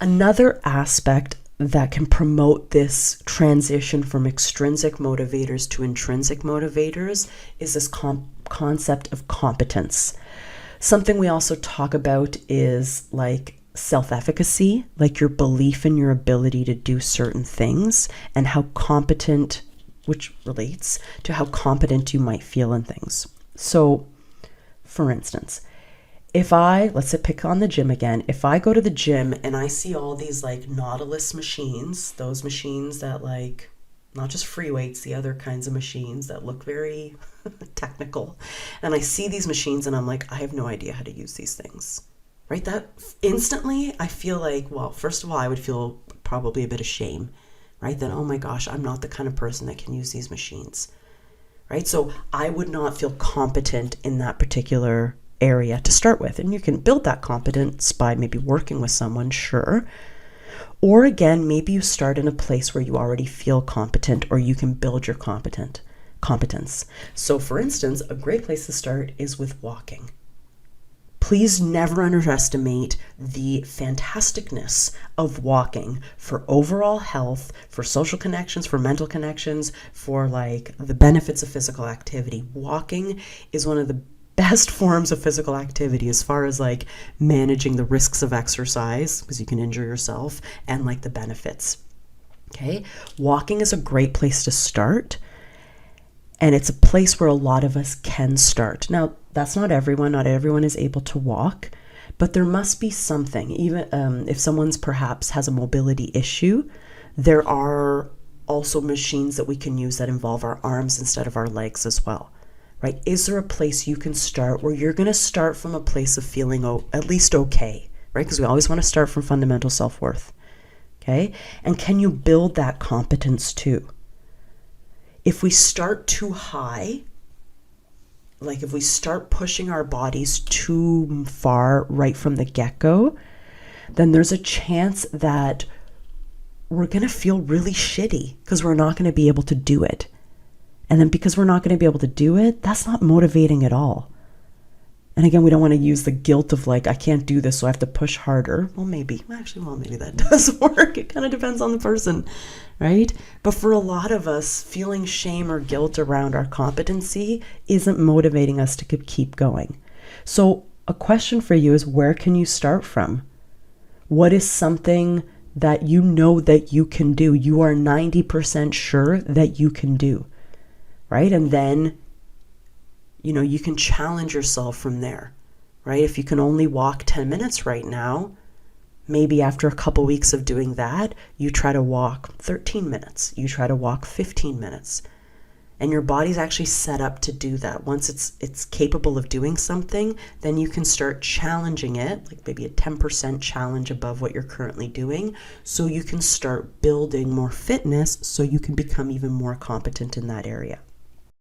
Another aspect that can promote this transition from extrinsic motivators to intrinsic motivators is this concept of competence. Something we also talk about is like self-efficacy, like your belief in your ability to do certain things and how competent, which relates to how competent you might feel in things. So, for instance, let's say pick on the gym again, if I go to the gym and I see all these like Nautilus machines, those machines that like, not just free weights, the other kinds of machines that look very technical, and I see these machines and I'm like, I have no idea how to use these things, right? That instantly I feel like, well, first of all, I would feel probably a bit of shame, right? That, oh my gosh, I'm not the kind of person that can use these machines, right? So I would not feel competent in that particular area to start with. And you can build that competence by maybe working with someone, sure. Or again, maybe you start in a place where you already feel competent or you can build your competence. So for instance, a great place to start is with walking. Please never underestimate the fantasticness of walking for overall health, for social connections, for mental connections, for like the benefits of physical activity. Walking is one of the best forms of physical activity as far as like managing the risks of exercise, because you can injure yourself, and like the benefits. Okay, walking is a great place to start, and it's a place where a lot of us can start. Now, that's not everyone. Not everyone is able to walk, but there must be something. Even if someone's perhaps has a mobility issue, there are also machines that we can use that involve our arms instead of our legs as well. Right? Is there a place you can start where you're going to start from a place of feeling at least okay, right? Because we always want to start from fundamental self-worth, okay? And can you build that competence too? If we start too high, like if we start pushing our bodies too far right from the get-go, then there's a chance that we're going to feel really shitty because we're not going to be able to do it. And then because we're not going to be able to do it, that's not motivating at all. And again, we don't want to use the guilt of like, I can't do this, so I have to push harder. Well, maybe that does work. It kind of depends on the person, right? But for a lot of us, feeling shame or guilt around our competency isn't motivating us to keep going. So a question for you is, where can you start from? What is something that you know that you can do? You are 90% sure that you can do. Right? And then, you can challenge yourself from there, right? If you can only walk 10 minutes right now, maybe after a couple weeks of doing that, you try to walk 13 minutes, you try to walk 15 minutes, and your body's actually set up to do that. Once it's capable of doing something, then you can start challenging it, like maybe a 10% challenge above what you're currently doing, so you can start building more fitness so you can become even more competent in that area.